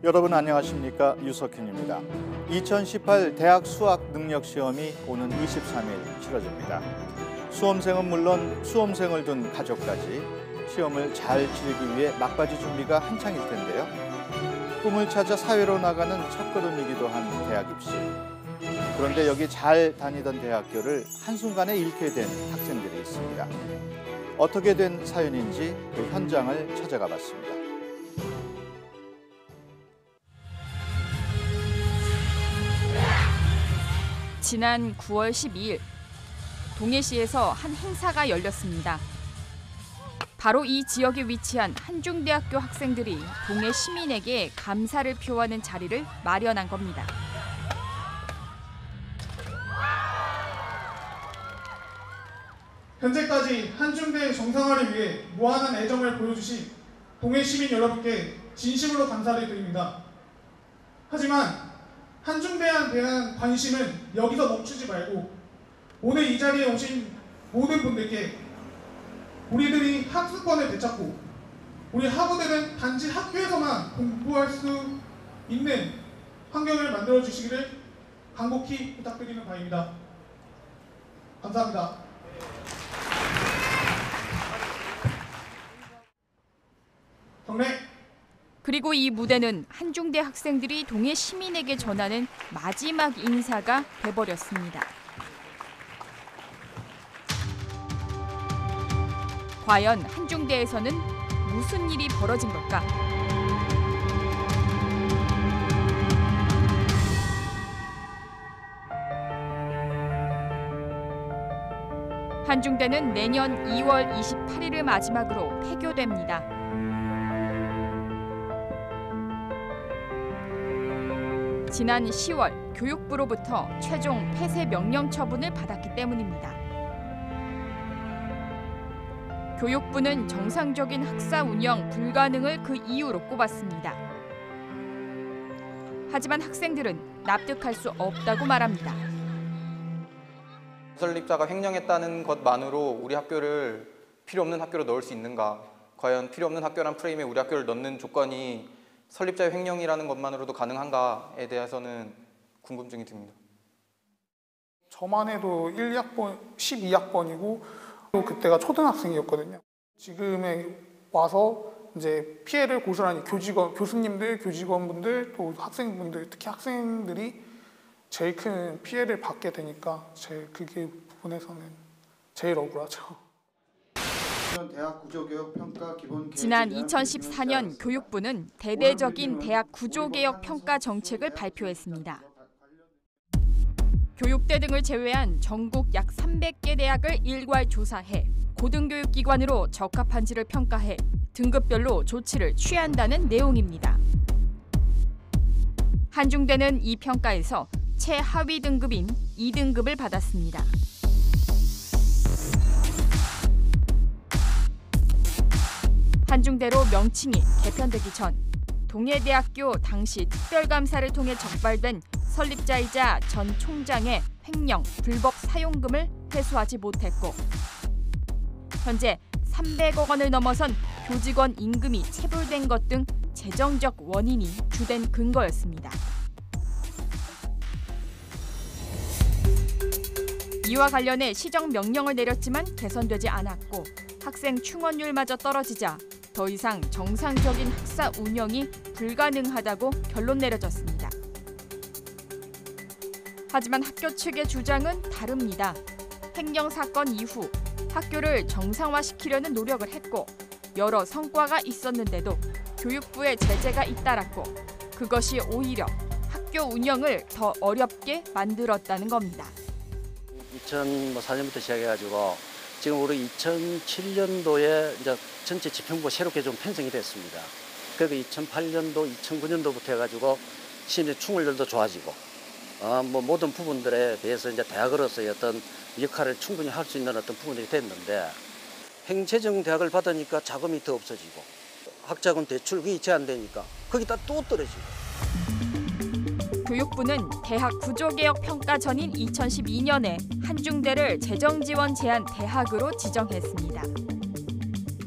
여러분 안녕하십니까? 유석현입니다. 2018 대학 수학 능력 시험이 오는 23일 치러집니다. 수험생은 물론 수험생을 둔 가족까지 시험을 잘 치르기 위해 막바지 준비가 한창일 텐데요. 꿈을 찾아 사회로 나가는 첫걸음이기도 한 대학 입시. 그런데 여기 잘 다니던 대학교를 한순간에 잃게 된 학생들이 있습니다. 어떻게 된 사연인지 그 현장을 찾아가 봤습니다. 지난 9월 12일 동해시에서 한 행사가 열렸습니다. 바로 이 지역에 위치한 한중대학교 학생들이 동해 시민에게 감사를 표하는 자리를 마련한 겁니다. 현재까지 한중대 정상화를 위해 무한한 애정을 보여주신 동해 시민 여러분께 진심으로 감사를 드립니다. 하지만 한중대에 대한 관심은 여기서 멈추지 말고 오늘 이 자리에 오신 모든 분들께 우리들이 학습권을 되찾고 우리 학우들은 단지 학교에서만 공부할 수 있는 환경을 만들어 주시기를 간곡히 부탁드리는 바입니다. 감사합니다. 경례. 그리고 이 무대는 한중대 학생들이 동해 시민에게 전하는 마지막 인사가 돼버렸습니다. 과연 한중대에서는 무슨 일이 벌어진 걸까? 한중대는 내년 2월 28일을 마지막으로 폐교됩니다. 지난 10월 교육부로부터 최종 폐쇄 명령 처분을 받았기 때문입니다. 교육부는 정상적인 학사 운영 불가능을 그 이유로 꼽았습니다. 하지만 학생들은 납득할 수 없다고 말합니다. 설립자가 횡령했다는 것만으로 우리 학교를 필요 없는 학교로 넣을 수 있는가? 과연 필요 없는 학교란 프레임에 우리 학교를 넣는 조건이 설립자의 횡령이라는 것만으로도 가능한가에 대해서는 궁금증이 듭니다. 저만 해도 1학번, 12학번이고 그때가 초등학생이었거든요. 지금에 와서 이제 피해를 고스란히 교수님들, 교직원분들, 또 학생분들, 특히 학생들이 제일 큰 피해를 받게 되니까 그게 부분에서는 제일 억울하죠. 지난 2014년 교육부는 대대적인 대학 구조개혁 평가 정책을 발표했습니다. 교육대 등을 제외한 전국 약 300개 대학을 일괄 조사해 고등교육기관으로 적합한지를 평가해 등급별로 조치를 취한다는 내용입니다. 한중대는 이 평가에서 최하위 등급인 2등급을 받았습니다. 한중대로 명칭이 개편되기 전 동해대학교 당시 특별감사를 통해 적발된 설립자이자 전 총장의 횡령, 불법 사용금을 회수하지 못했고 현재 300억 원을 넘어선 교직원 임금이 체불된 것 등 재정적 원인이 주된 근거였습니다. 이와 관련해 시정 명령을 내렸지만 개선되지 않았고 학생 충원율마저 떨어지자 더 이상 정상적인 학사 운영이 불가능하다고 결론 내려졌습니다. 하지만 학교 측의 주장은 다릅니다. 횡령 사건 이후 학교를 정상화시키려는 노력을 했고 여러 성과가 있었는데도 교육부의 제재가 잇따랐고 그것이 오히려 학교 운영을 더 어렵게 만들었다는 겁니다. 2004년부터 시작해가지고 지금 우리 2007년도에 이제 전체 지평부가 새롭게 좀 편성이 됐습니다. 그리고 2008년도, 2009년도부터 해가지고 시민의 충원률도 좋아지고, 모든 부분들에 대해서 이제 대학으로서의 어떤 역할을 충분히 할 수 있는 어떤 부분들이 됐는데, 행재정 대학을 받으니까 자금이 더 없어지고, 학자금 대출 그게 제한되니까 거기다 또 떨어지고. 교육부는 대학 구조개혁 평가 전인 2012년에 한중대를 재정지원 제한 대학으로 지정했습니다.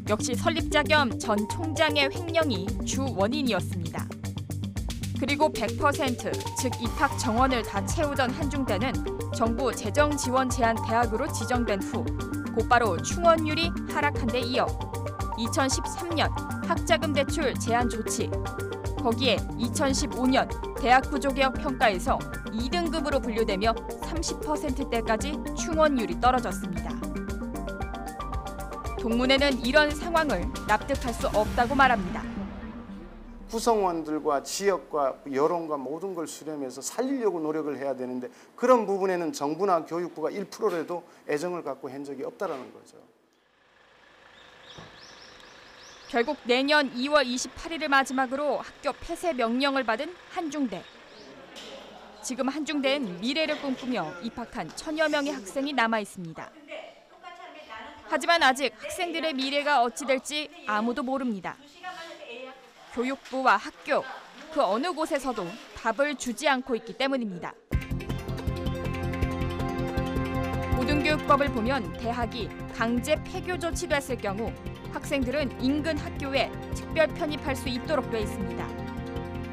역시 설립자 겸 전 총장의 횡령이 주 원인이었습니다. 그리고 100%, 즉 입학 정원을 다 채우던 한중대는 정부 재정 지원 제한 대학으로 지정된 후 곧바로 충원율이 하락한 데 이어 2013년 학자금 대출 제한 조치, 거기에 2015년 대학 구조개혁 평가에서 2등급으로 분류되며 30%대까지 충원율이 떨어졌습니다. 동문회는 이런 상황을 납득할 수 없다고 말합니다. 구성원들과 지역과 여론과 모든 걸 수렴해서 살리려고 노력을 해야 되는데 그런 부분에는 정부나 교육부가 1%라도 애정을 갖고 한 적이 없다는 거죠. 결국 내년 2월 28일을 마지막으로 학교 폐쇄 명령을 받은 한중대. 지금 한중대엔 미래를 꿈꾸며 입학한 1000여 명의 학생이 남아 있습니다. 하지만 아직 학생들의 미래가 어찌 될지 아무도 모릅니다. 교육부와 학교, 그 어느 곳에서도 답을 주지 않고 있기 때문입니다. 고등교육법을 보면 대학이 강제 폐교 조치됐을 경우 학생들은 인근 학교에 특별 편입할 수 있도록 돼 있습니다.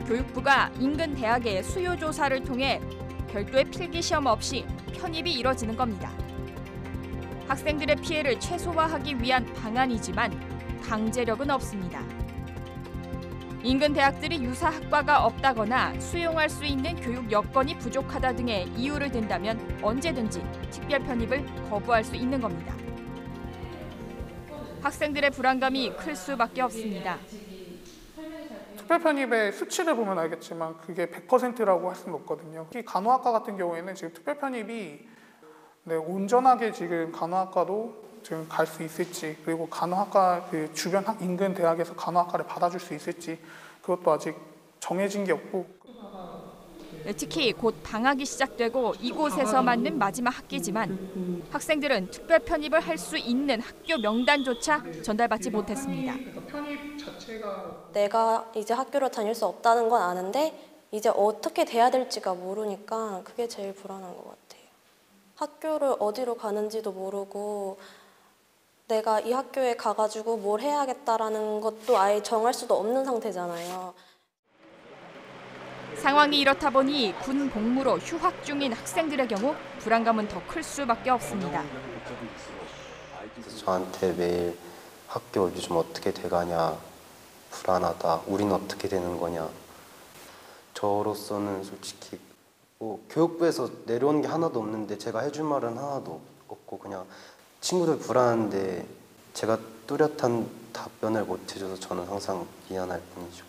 교육부가 인근 대학의 수요 조사를 통해 별도의 필기 시험 없이 편입이 이뤄지는 겁니다. 학생들의 피해를 최소화하기 위한 방안이지만 강제력은 없습니다. 인근 대학들이 유사 학과가 없다거나 수용할 수 있는 교육 여건이 부족하다 등의 이유를 든다면 언제든지 특별 편입을 거부할 수 있는 겁니다. 학생들의 불안감이 클 수밖에 없습니다. 특별 편입의 수치를 보면 알겠지만 그게 100%라고 할 수는 없거든요. 특히 간호학과 같은 경우에는 지금 특별 편입이 온전하게 지금 간호학과도 지금 갈 수 있을지, 그리고 간호학과 그 주변 인근 대학에서 간호학과를 받아줄 수 있을지 그것도 아직 정해진 게 없고. 특히 곧 방학이 시작되고 이곳에서 맞는 마지막 학기지만 학생들은 특별 편입을 할 수 있는 학교 명단조차 전달받지 못했습니다. 편입 자체가 내가 이제 학교를 다닐 수 없다는 건 아는데 이제 어떻게 돼야 될지가 모르니까 그게 제일 불안한 것 같아요. 학교를 어디로 가는지도 모르고 내가 이 학교에 가가지고 뭘 해야겠다라는 것도 아예 정할 수도 없는 상태잖아요. 상황이 이렇다 보니 군 복무로 휴학 중인 학생들의 경우 불안감은 더 클 수밖에 없습니다. 저한테 매일 학교 요즘 어떻게 돼가냐, 불안하다, 우리는 어떻게 되는 거냐. 저로서는 솔직히 교육부에서 내려오는 게 하나도 없는데 제가 해줄 말은 하나도 없고 그냥 친구들 불안한데 제가 뚜렷한 답변을 못 해줘서 저는 항상 미안할 뿐이죠.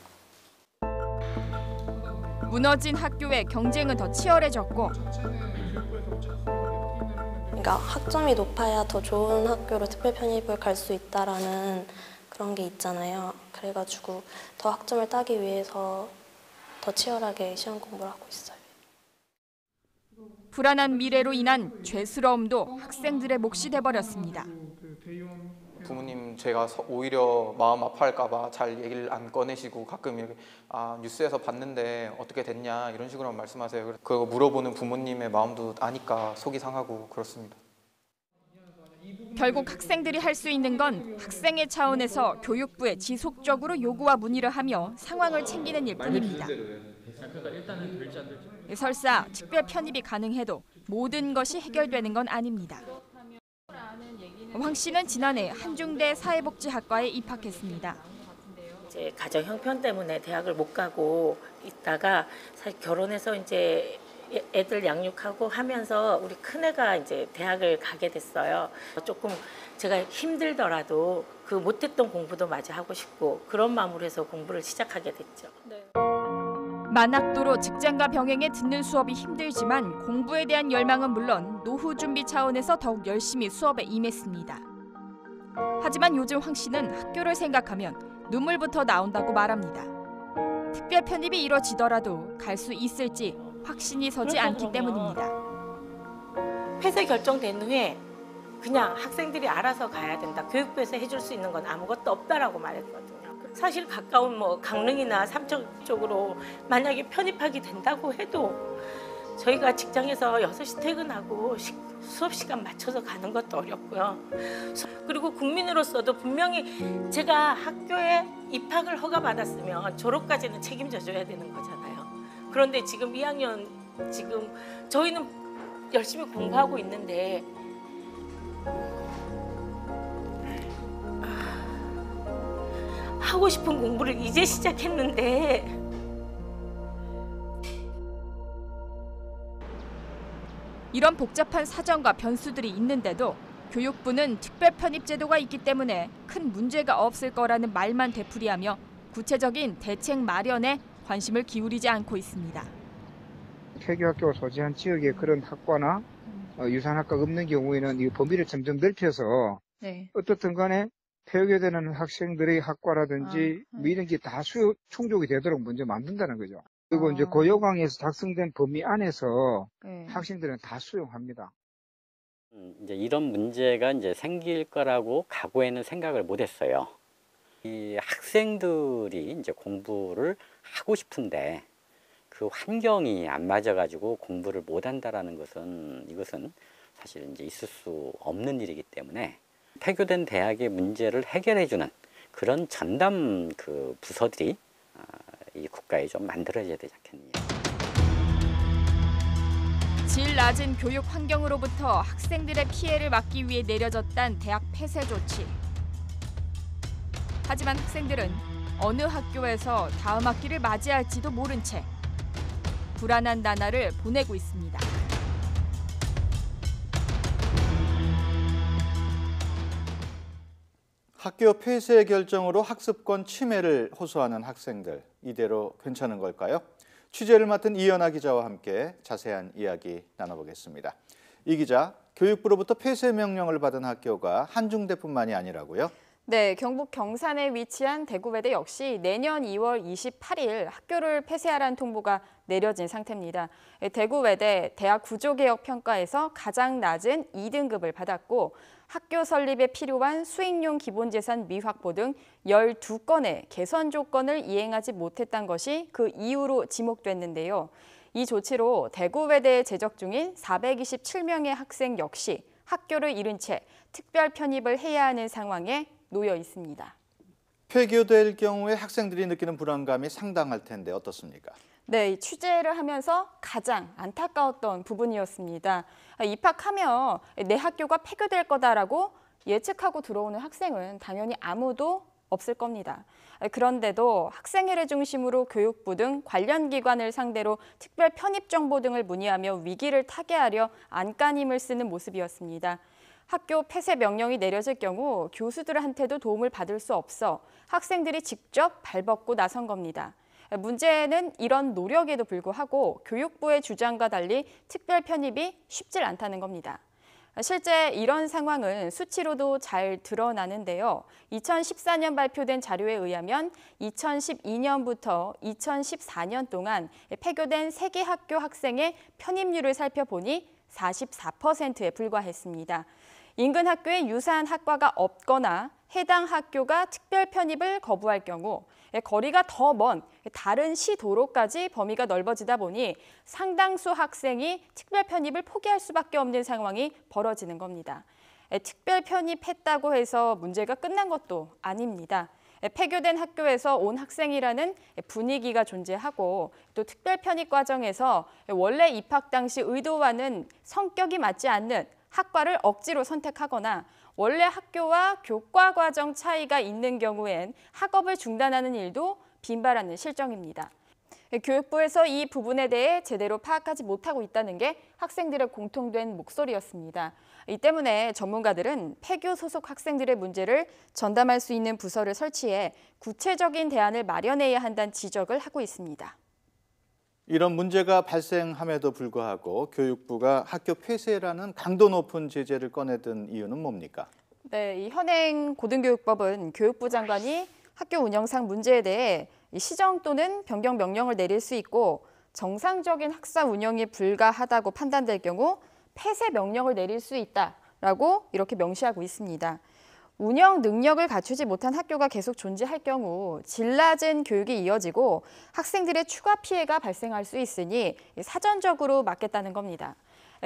무너진 학교의 경쟁은 더 치열해졌고 그러니까 학점이 높아야 더 좋은 학교로 특별 편입을 갈 수 있다라는 그런 게 있잖아요. 그래가지고 더 학점을 따기 위해서 더 치열하게 시험 공부를 하고 있어요. 불안한 미래로 인한 죄스러움도 학생들의 몫이 돼버렸습니다. 부모님 제가 오히려 마음 아파할까 봐 잘 얘기를 안 꺼내시고 가끔 이렇게 뉴스에서 봤는데 어떻게 됐냐 이런 식으로 말씀하세요. 그거 물어보는 부모님의 마음도 아니까 속이 상하고 그렇습니다. 결국 학생들이 할 수 있는 건 학생의 차원에서 교육부에 지속적으로 요구와 문의를 하며 상황을 챙기는 일뿐입니다. 설사 특별 편입이 가능해도 모든 것이 해결되는 건 아닙니다. 황 씨는 지난해 한중대 사회복지학과에 입학했습니다. 이제 가정 형편 때문에 대학을 못 가고 있다가 사실 결혼해서 이제 애들 양육하고 하면서 우리 큰애가 이제 대학을 가게 됐어요. 조금 제가 힘들더라도 그 못했던 공부도 마저 하고 싶고 그런 마음으로 해서 공부를 시작하게 됐죠. 네. 만학도로 직장과 병행해 듣는 수업이 힘들지만 공부에 대한 열망은 물론 노후 준비 차원에서 더욱 열심히 수업에 임했습니다. 하지만 요즘 황 씨는 학교를 생각하면 눈물부터 나온다고 말합니다. 특별 편입이 이뤄지더라도 갈 수 있을지 확신이 서지 않기 때문입니다. 폐쇄 결정된 후에 그냥 학생들이 알아서 가야 된다. 교육부에서 해줄 수 있는 건 아무것도 없다라고 말했거든요. 사실 가까운 강릉이나 삼척 쪽으로 만약에 편입하게 된다고 해도 저희가 직장에서 6시 퇴근하고 수업 시간 맞춰서 가는 것도 어렵고요. 그리고 국민으로서도 분명히 제가 학교에 입학을 허가받았으면 졸업까지는 책임져 줘야 되는 거잖아요. 그런데 지금 2학년 지금 저희는 열심히 공부하고 있는데 하고 싶은 공부를 이제 시작했는데 이런 복잡한 사정과 변수들이 있는데도 교육부는 특별 편입 제도가 있기 때문에 큰 문제가 없을 거라는 말만 되풀이하며 구체적인 대책 마련에 관심을 기울이지 않고 있습니다. 폐교학교가 소재한 지역에 그런 학과나 유산학과가 없는 경우에는 이 범위를 점점 넓혀서 어떻든 간에 폐교되는 학생들의 학과라든지 뭐 이런 게 다 수요 충족이 되도록 먼저 만든다는 거죠. 그리고 이제 고요강에서 작성된 범위 안에서 학생들은 다 수용합니다. 이제 이런 문제가 이제 생길 거라고 과거에는 생각을 못했어요. 이 학생들이 이제 공부를 하고 싶은데 그 환경이 안 맞아가지고 공부를 못한다라는 것은 이것은 사실 이제 있을 수 없는 일이기 때문에 폐교된 대학의 문제를 해결해주는 그런 전담 그 부서들이 이 국가에 좀 만들어져야 되지 않겠느냐. 질 낮은 교육 환경으로부터 학생들의 피해를 막기 위해 내려졌단 대학 폐쇄 조치. 하지만 학생들은 어느 학교에서 다음 학기를 맞이할지도 모른 채 불안한 나날을 보내고 있습니다. 학교 폐쇄 결정으로 학습권 침해를 호소하는 학생들, 이대로 괜찮은 걸까요? 취재를 맡은 이연아 기자와 함께 자세한 이야기 나눠보겠습니다. 이 기자, 교육부로부터 폐쇄 명령을 받은 학교가 한중대뿐만이 아니라고요? 네, 경북 경산에 위치한 대구외대 역시 내년 2월 28일 학교를 폐쇄하라는 통보가 내려진 상태입니다. 대구외대 대학 구조개혁 평가에서 가장 낮은 2등급을 받았고 학교 설립에 필요한 수익용 기본재산 미확보 등 12건의 개선 조건을 이행하지 못했다는 것이 그 이유로 지목됐는데요. 이 조치로 대구외대에 재적 중인 427명의 학생 역시 학교를 잃은 채 특별 편입을 해야 하는 상황에 놓여 있습니다. 폐교될 경우에 학생들이 느끼는 불안감이 상당할 텐데 어떻습니까? 네, 취재를 하면서 가장 안타까웠던 부분이었습니다. 입학하면 내 학교가 폐교될 거다라고 예측하고 들어오는 학생은 당연히 아무도 없을 겁니다. 그런데도 학생회를 중심으로 교육부 등 관련 기관을 상대로 특별 편입 정보 등을 문의하며 위기를 타개하려 안간힘을 쓰는 모습이었습니다. 학교 폐쇄 명령이 내려질 경우 교수들한테도 도움을 받을 수 없어 학생들이 직접 발벗고 나선 겁니다. 문제는 이런 노력에도 불구하고 교육부의 주장과 달리 특별 편입이 쉽질 않다는 겁니다. 실제 이런 상황은 수치로도 잘 드러나는데요. 2014년 발표된 자료에 의하면 2012년부터 2014년 동안 폐교된 3개 학교 학생의 편입률을 살펴보니 44%에 불과했습니다. 인근 학교에 유사한 학과가 없거나 해당 학교가 특별 편입을 거부할 경우 거리가 더 먼 다른 시 도로까지 범위가 넓어지다 보니 상당수 학생이 특별 편입을 포기할 수밖에 없는 상황이 벌어지는 겁니다. 특별 편입했다고 해서 문제가 끝난 것도 아닙니다. 폐교된 학교에서 온 학생이라는 분위기가 존재하고 또 특별 편입 과정에서 원래 입학 당시 의도와는 성격이 맞지 않는 학과를 억지로 선택하거나 원래 학교와 교과 과정 차이가 있는 경우엔 학업을 중단하는 일도 빈발하는 실정입니다. 교육부에서 이 부분에 대해 제대로 파악하지 못하고 있다는 게 학생들의 공통된 목소리였습니다. 이 때문에 전문가들은 폐교 소속 학생들의 문제를 전담할 수 있는 부서를 설치해 구체적인 대안을 마련해야 한다는 지적을 하고 있습니다. 이런 문제가 발생함에도 불구하고 교육부가 학교 폐쇄라는 강도 높은 제재를 꺼내든 이유는 뭡니까? 네, 이 현행 고등교육법은 교육부 장관이 학교 운영상 문제에 대해 시정 또는 변경 명령을 내릴 수 있고 정상적인 학사 운영이 불가하다고 판단될 경우 폐쇄 명령을 내릴 수 있다라고 이렇게 명시하고 있습니다. 운영 능력을 갖추지 못한 학교가 계속 존재할 경우 질 낮은 교육이 이어지고 학생들의 추가 피해가 발생할 수 있으니 사전적으로 막겠다는 겁니다.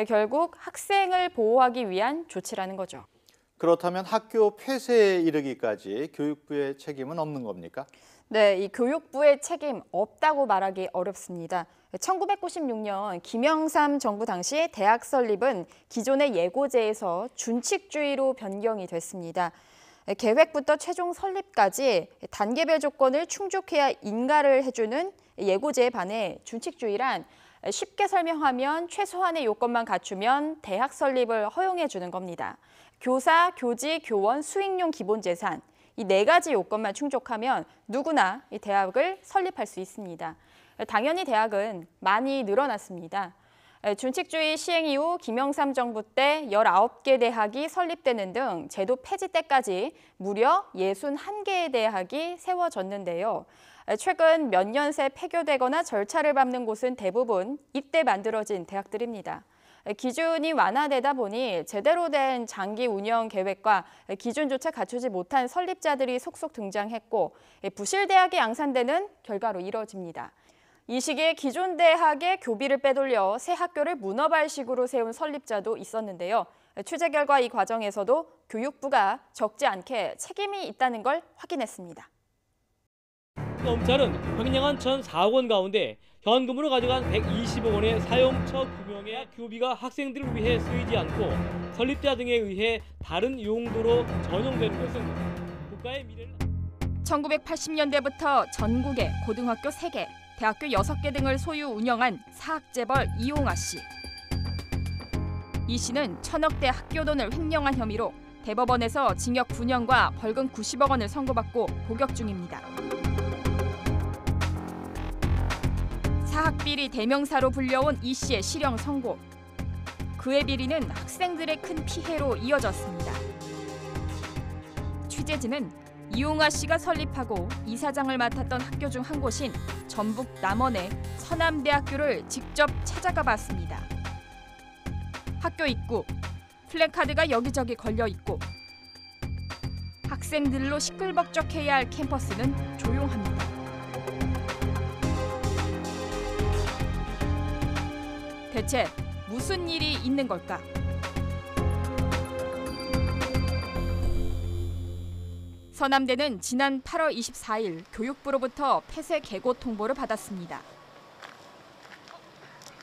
결국 학생을 보호하기 위한 조치라는 거죠. 그렇다면 학교 폐쇄에 이르기까지 교육부의 책임은 없는 겁니까? 네, 이 교육부의 책임 없다고 말하기 어렵습니다. 1996년 김영삼 정부 당시 대학 설립은 기존의 예고제에서 준칙주의로 변경이 됐습니다. 계획부터 최종 설립까지 단계별 조건을 충족해야 인가를 해주는 예고제에 반해 준칙주의란 쉽게 설명하면 최소한의 요건만 갖추면 대학 설립을 허용해 주는 겁니다. 교사, 교지, 교원, 수익용 기본재산 이 4가지 요건만 충족하면 누구나 이 대학을 설립할 수 있습니다. 당연히 대학은 많이 늘어났습니다. 준칙주의 시행 이후 김영삼 정부 때 19개 대학이 설립되는 등 제도 폐지 때까지 무려 61개의 대학이 세워졌는데요. 최근 몇 년 새 폐교되거나 절차를 밟는 곳은 대부분 이때 만들어진 대학들입니다. 기준이 완화되다 보니 제대로 된 장기 운영 계획과 기준조차 갖추지 못한 설립자들이 속속 등장했고 부실대학이 양산되는 결과로 이뤄집니다. 이 시기에 기존 대학의 교비를 빼돌려 새 학교를 문어발식으로 세운 설립자도 있었는데요. 취재 결과 이 과정에서도 교육부가 적지 않게 책임이 있다는 걸 확인했습니다. 검찰은 횡령한 1,004억 원 가운데 현금으로 가져간 120억 원의 사용처 규명해야 교비가 학생들을 위해 쓰이지 않고 설립자 등에 의해 다른 용도로 전용되는 것은 국가의 미래를... 1980년대부터 전국에 고등학교 3개, 대학교 6개 등을 소유 운영한 사학재벌 이용하 씨. 이 씨는 1,000억대 학교 돈을 횡령한 혐의로 대법원에서 징역 9년과 벌금 90억 원을 선고받고 복역 중입니다. 사학비리 대명사로 불려온 이 씨의 실형 선고. 그의 비리는 학생들의 큰 피해로 이어졌습니다. 취재진은 이용하 씨가 설립하고 이사장을 맡았던 학교 중 한 곳인 전북 남원의 서남대학교를 직접 찾아가 봤습니다. 학교 입구, 플래카드가 여기저기 걸려 있고 학생들로 시끌벅적해야 할 캠퍼스는 조용합니다. 대체 무슨 일이 있는 걸까? 서남대는 지난 8월 24일 교육부로부터 폐쇄 개고 통보를 받았습니다.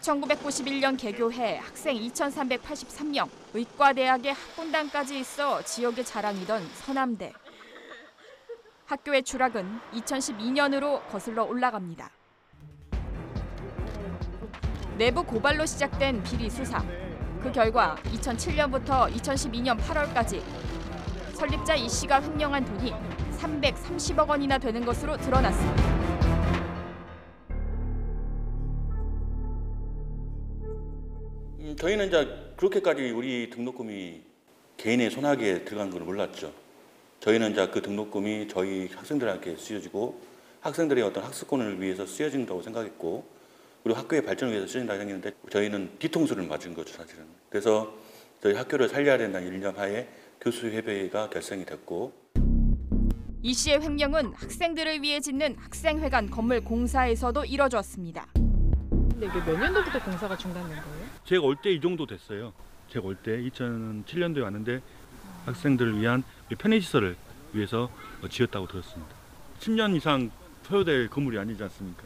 1991년 개교해 학생 2,383명, 의과대학의 학군단까지 있어 지역의 자랑이던 서남대. 학교의 추락은 2012년으로 거슬러 올라갑니다. 내부 고발로 시작된 비리 수사. 그 결과 2007년부터 2012년 8월까지 설립자 이 씨가 횡령한 돈이 330억 원이나 되는 것으로 드러났습니다. 저희는 이제 그렇게까지 우리 등록금이 개인의 손아귀에 들어간 걸 몰랐죠. 저희는 이제 그 등록금이 저희 학생들에게 쓰여지고 학생들의 어떤 학습권을 위해서 쓰여진다고 생각했고 그리고 학교의 발전을 위해서 쓰여진다고 생각했는데 저희는 뒤통수를 맞은 거죠, 사실은. 그래서 저희 학교를 살려야 된다는 일념하에 교수협의회가 결성이 됐고 이 씨의 횡령은 학생들을 위해 짓는 학생회관 건물 공사에서도 이뤄졌습니다. 근데 이게 몇 년도부터 공사가 중단된 거예요? 제가 올 때 이 정도 됐어요. 제가 올 때 2007년도에 왔는데 학생들을 위한 편의시설을 위해서 지었다고 들었습니다. 10년 이상 소요될 건물이 아니지 않습니까?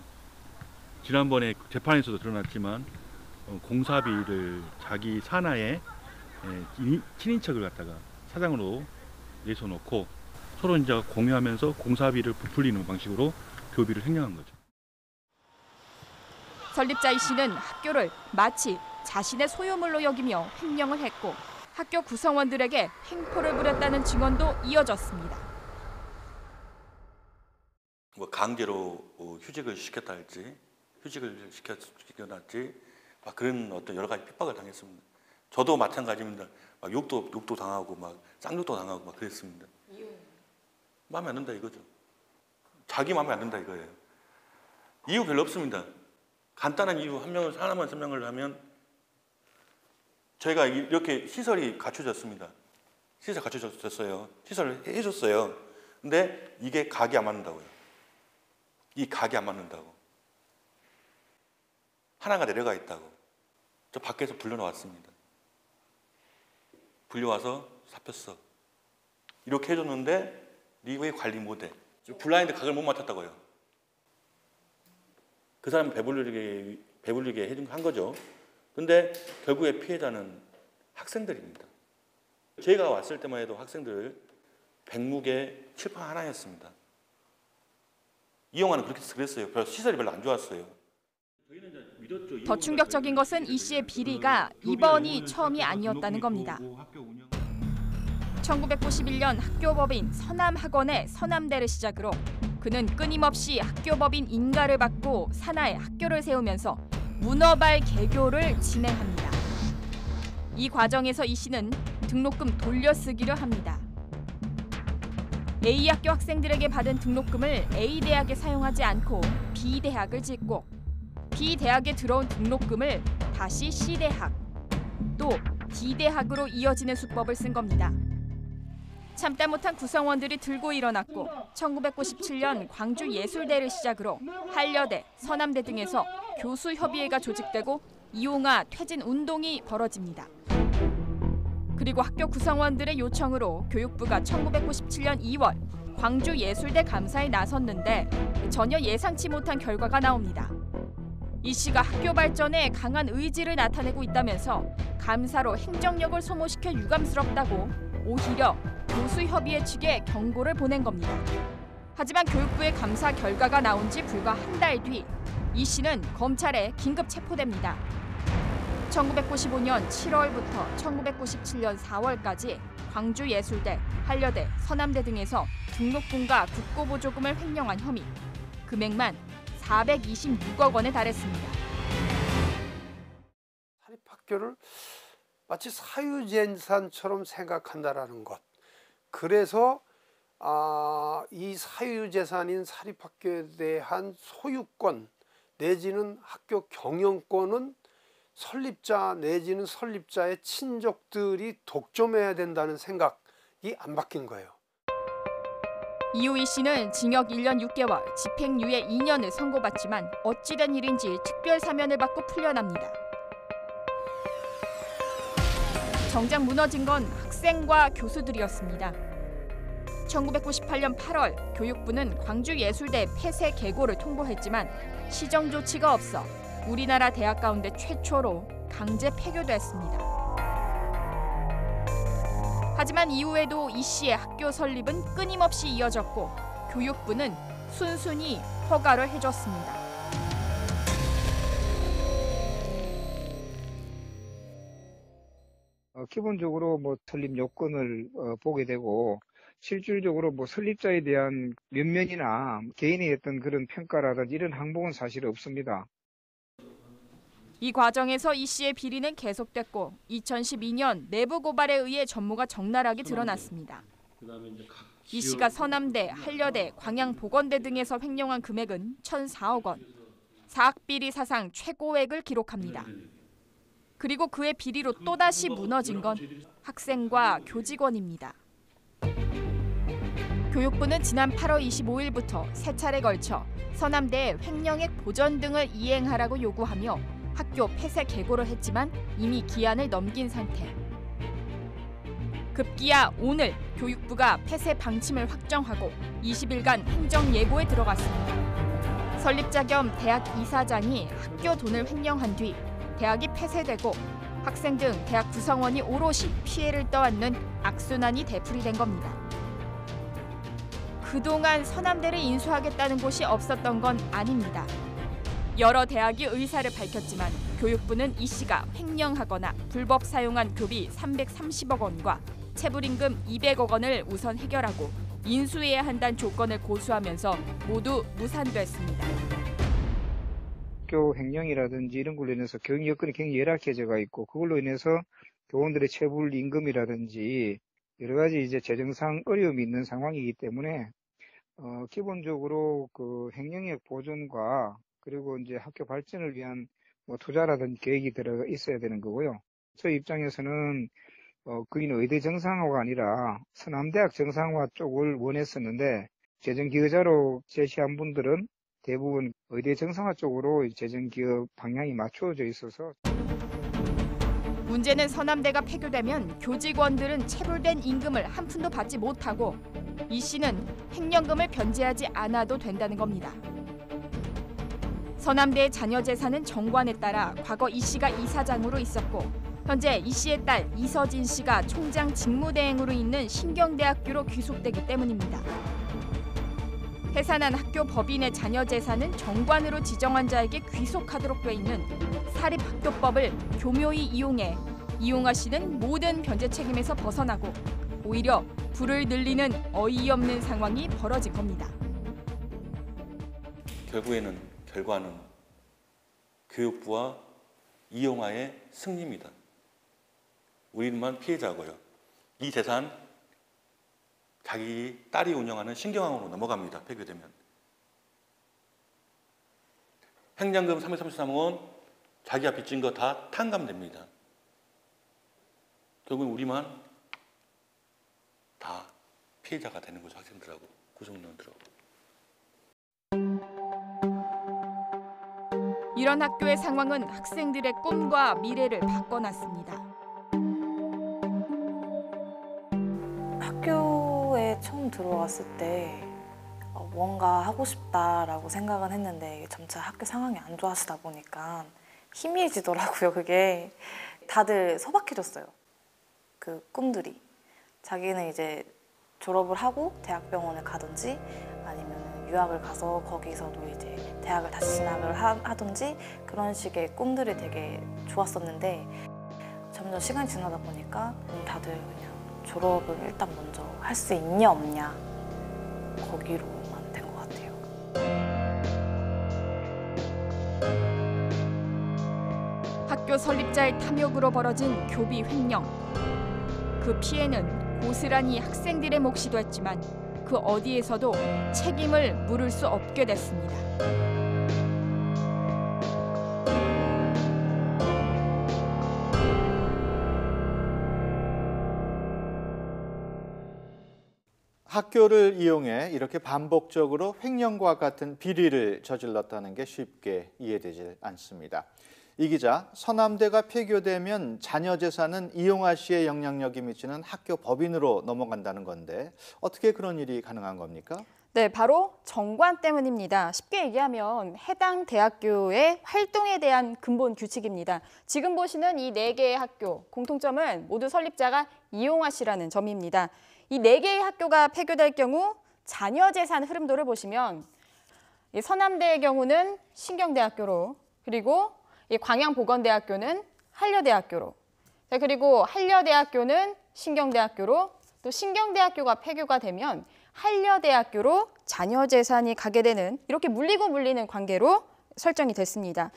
지난번에 재판에서도 드러났지만 공사비를 자기 산하에 친인척을 갖다가 사장으로 내세워놓고 서로 이제 공유하면서 공사비를 부풀리는 방식으로 교비를 횡령한 거죠. 설립자 이 씨는 학교를 마치 자신의 소유물로 여기며 횡령을 했고 학교 구성원들에게 횡포를 부렸다는 증언도 이어졌습니다. 뭐 강제로 휴직을 시켰다 할지 휴직을 시켜놨지 막 그런 어떤 여러 가지 핍박을 당했습니다. 저도 마찬가지입니다. 막 욕도 당하고 막 쌍욕도 당하고 막 그랬습니다. 마음에 안 든다 이거죠. 자기 마음에 안 든다 이거예요. 이유 별로 없습니다. 간단한 이유 하나만 설명을 하면 저희가 이렇게 시설이 갖춰졌습니다. 시설 갖춰졌어요. 시설을 해줬어요. 근데 이게 각이 안 맞는다고요. 이 각이 안 맞는다고. 하나가 내려가 있다고. 저 밖에서 불려나왔습니다. 불려와서 사표 써. 이렇게 해줬는데 니 왜 관리 못해? 블라인드 각을 못 맞췄다고요. 그 사람 배불리게 한 거죠. 근데 결국에 피해자는 학생들입니다. 제가 왔을 때만 해도 학생들 100묵에 칠판 하나였습니다. 이 영화는 그랬어요. 시설이 별로 안 좋았어요. 더 충격적인 것은 이 씨의 비리가 이번이 처음이 아니었다는 겁니다. 1991년 학교법인 서남학원의 서남대를 시작으로 그는 끊임없이 학교법인 인가를 받고 산하에 학교를 세우면서 문어발 개교를 진행합니다. 이 과정에서 이 씨는 등록금 돌려쓰기를 합니다. A학교 학생들에게 받은 등록금을 A대학에 사용하지 않고 B대학을 짓고 B대학에 들어온 등록금을 다시 C대학, 또 D대학으로 이어지는 수법을 쓴 겁니다. 참다 못한 구성원들이 들고 일어났고 1997년 광주예술대를 시작으로 한려대, 서남대 등에서 교수협의회가 조직되고 이용화 퇴진 운동이 벌어집니다. 그리고 학교 구성원들의 요청으로 교육부가 1997년 2월 광주예술대 감사에 나섰는데 전혀 예상치 못한 결과가 나옵니다. 이 씨가 학교 발전에 강한 의지를 나타내고 있다면서 감사로 행정력을 소모시켜 유감스럽다고 오히려 교수협의회 측에 경고를 보낸 겁니다. 하지만 교육부의 감사 결과가 나온 지 불과 한 달 뒤 이 씨는 검찰에 긴급 체포됩니다. 1995년 7월부터 1997년 4월까지 광주예술대, 한려대, 서남대 등에서 등록금과 국고보조금을 횡령한 혐의, 금액만 426억 원에 달했습니다. 사립학교를 마치 사유재산처럼 생각한다라는 것. 그래서 이 사유재산인 사립학교에 대한 소유권 내지는 학교 경영권은 설립자 내지는 설립자의 친족들이 독점해야 된다는 생각이 안 바뀐 거예요. 이후 이 씨는 징역 1년 6개월, 집행유예 2년을 선고받지만 어찌된 일인지 특별 사면을 받고 풀려납니다. 정작 무너진 건 학생과 교수들이었습니다. 1998년 8월 교육부는 광주예술대 폐쇄 계고를 통보했지만 시정 조치가 없어 우리나라 대학 가운데 최초로 강제 폐교됐습니다. 하지만 이후에도 이 씨의 학교 설립은 끊임없이 이어졌고 교육부는 순순히 허가를 해줬습니다. 기본적으로 설립 요건을 보게 되고 실질적으로 설립자에 대한 면면이나 개인의 어떤 그런 평가라든지 이런 항목은 사실 없습니다. 이 과정에서 이 씨의 비리는 계속됐고 2012년 내부 고발에 의해 전모가 적나라하게 드러났습니다. 이 씨가 서남대, 한려대, 광양보건대 등에서 횡령한 금액은 1,004억 원. 사학비리 사상 최고액을 기록합니다. 그리고 그의 비리로 또다시 무너진 건 학생과 교직원입니다. 교육부는 지난 8월 25일부터 세 차례 걸쳐 서남대에 횡령액 보전 등을 이행하라고 요구하며 학교 폐쇄 계고를 했지만 이미 기한을 넘긴 상태. 급기야 오늘 교육부가 폐쇄 방침을 확정하고 20일간 행정 예고에 들어갔습니다. 설립자 겸 대학 이사장이 학교 돈을 횡령한 뒤 대학이 폐쇄되고 학생 등 대학 구성원이 오롯이 피해를 떠안는 악순환이 되풀이된 겁니다. 그동안 서남대를 인수하겠다는 곳이 없었던 건 아닙니다. 여러 대학이 의사를 밝혔지만 교육부는 이 씨가 횡령하거나 불법 사용한 교비 330억 원과 체불임금 200억 원을 우선 해결하고 인수해야 한다는 조건을 고수하면서 모두 무산됐습니다. 학교 횡령이라든지 이런 걸로 인해서 교육 여건이 굉장히 열악해져가 있고 그걸로 인해서 교원들의 체불 임금이라든지 여러 가지 재정상 어려움이 있는 상황이기 때문에 기본적으로 그 횡령액 보존과 그리고 학교 발전을 위한 투자라든지 계획이 들어가 있어야 되는 거고요. 저희 입장에서는 거기는 의대 정상화가 아니라 서남대학 정상화 쪽을 원했었는데 재정 기여자로 제시한 분들은 대부분 의대 정상화 쪽으로 재정 기여 방향이 맞춰져 있어서 문제는 서남대가 폐교되면 교직원들은 체불된 임금을 한 푼도 받지 못하고 이 씨는 횡령금을 변제하지 않아도 된다는 겁니다. 서남대의 자녀 재산은 정관에 따라 과거 이 씨가 이사장으로 있었고 현재 이 씨의 딸 이서진 씨가 총장 직무대행으로 있는 신경대학교로 귀속되기 때문입니다. 해산한 학교 법인의 자녀 재산은 정관으로 지정한 자에게 귀속하도록 돼 있는 사립학교법을 교묘히 이용해 이용하 씨는 모든 변제 책임에서 벗어나고 오히려 부를 늘리는 어이없는 상황이 벌어진 겁니다. 결과는 교육부와 이용하의 승리입니다. 우리만 피해자고요. 이 재산 자기 딸이 운영하는 신경항으로 넘어갑니다. 폐교되면. 횡령금 333억 원 자기가 빚진 거 다 탕감됩니다. 결국은 우리만 다 피해자가 되는 거죠. 학생들하고 구성원들하고. 이런 학교의 상황은 학생들의 꿈과 미래를 바꿔놨습니다. 학교에 처음 들어왔을 때 뭔가 하고 싶다라고 생각은 했는데 점차 학교 상황이 안 좋아지다 보니까 희미해지더라고요. 그게 다들 소박해졌어요. 그 꿈들이. 자기는 이제 졸업을 하고 대학병원을 가든지 아니면 유학을 가서 거기서도 이제 대학을 다시 진학을 하든지 그런 식의 꿈들이 되게 좋았었는데 점점 시간이 지나다 보니까 다들 그냥 졸업을 일단 먼저 할 수 있냐 없냐 거기로만 된 것 같아요. 학교 설립자의 탐욕으로 벌어진 교비 횡령. 그 피해는 고스란히 학생들의 몫이 됐지만 그 어디에서도 책임을 물을 수 없게 됐습니다. 학교를 이용해 이렇게 반복적으로 횡령과 같은 비리를 저질렀다는 게 쉽게 이해되지 않습니다. 이 기자, 서남대가 폐교되면 자녀 재산은 이용하 씨의 영향력이 미치는 학교 법인으로 넘어간다는 건데 어떻게 그런 일이 가능한 겁니까? 네, 바로 정관 때문입니다. 쉽게 얘기하면 해당 대학교의 활동에 대한 근본 규칙입니다. 지금 보시는 이 4개의 학교, 공통점은 모두 설립자가 이용하 씨라는 점입니다. 이 4개의 학교가 폐교될 경우 자녀 재산 흐름도를 보시면 이 서남대의 경우는 신경대학교로, 그리고 이 광양보건대학교는 한려대학교로, 그리고 한려대학교는 신경대학교로, 또 신경대학교가 폐교가 되면 한려대학교로 자녀 재산이 가게 되는 이렇게 물리고 물리는 관계로 설정이 됐습니다.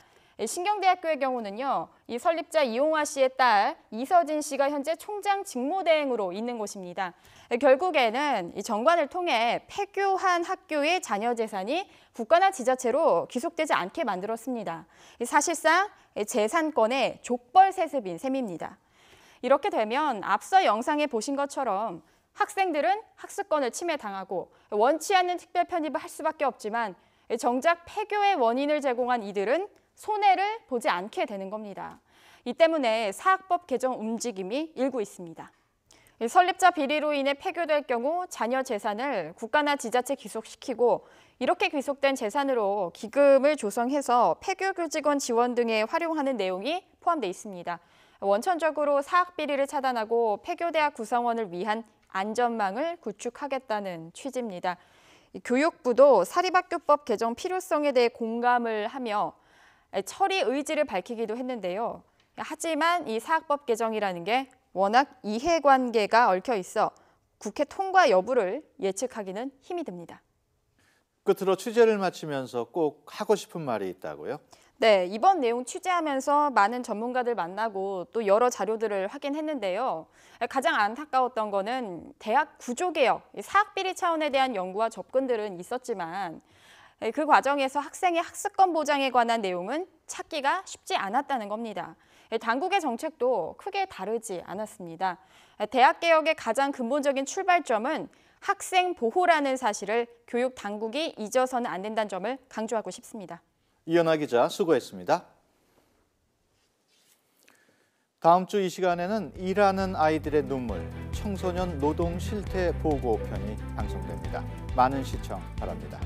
신경대학교의 경우는요, 이 설립자 이용하 씨의 딸 이서진 씨가 현재 총장 직무대행으로 있는 곳입니다. 결국에는 이 정관을 통해 폐교한 학교의 자녀 재산이 국가나 지자체로 귀속되지 않게 만들었습니다. 사실상 재산권의 족벌 세습인 셈입니다. 이렇게 되면 앞서 영상에 보신 것처럼 학생들은 학습권을 침해당하고 원치 않는 특별 편입을 할 수밖에 없지만 정작 폐교의 원인을 제공한 이들은 손해를 보지 않게 되는 겁니다. 이 때문에 사학법 개정 움직임이 일고 있습니다. 설립자 비리로 인해 폐교될 경우 자녀 재산을 국가나 지자체 귀속시키고 이렇게 귀속된 재산으로 기금을 조성해서 폐교교직원 지원 등에 활용하는 내용이 포함되어 있습니다. 원천적으로 사학 비리를 차단하고 폐교대학 구성원을 위한 안전망을 구축하겠다는 취지입니다. 교육부도 사립학교법 개정 필요성에 대해 공감을 하며 처리 의지를 밝히기도 했는데요. 하지만 이 사학법 개정이라는 게 워낙 이해관계가 얽혀 있어 국회 통과 여부를 예측하기는 힘이 듭니다. 끝으로 취재를 마치면서 꼭 하고 싶은 말이 있다고요? 네, 이번 내용 취재하면서 많은 전문가들 만나고 또 여러 자료들을 확인했는데요. 가장 안타까웠던 거는 대학 구조개혁, 사학비리 차원에 대한 연구와 접근들은 있었지만 그 과정에서 학생의 학습권 보장에 관한 내용은 찾기가 쉽지 않았다는 겁니다. 당국의 정책도 크게 다르지 않았습니다. 대학개혁의 가장 근본적인 출발점은 학생 보호라는 사실을 교육 당국이 잊어서는 안 된다는 점을 강조하고 싶습니다. 이연아 기자 수고했습니다. 다음 주 이 시간에는 일하는 아이들의 눈물, 청소년 노동 실태 보고 편이 방송됩니다. 많은 시청 바랍니다.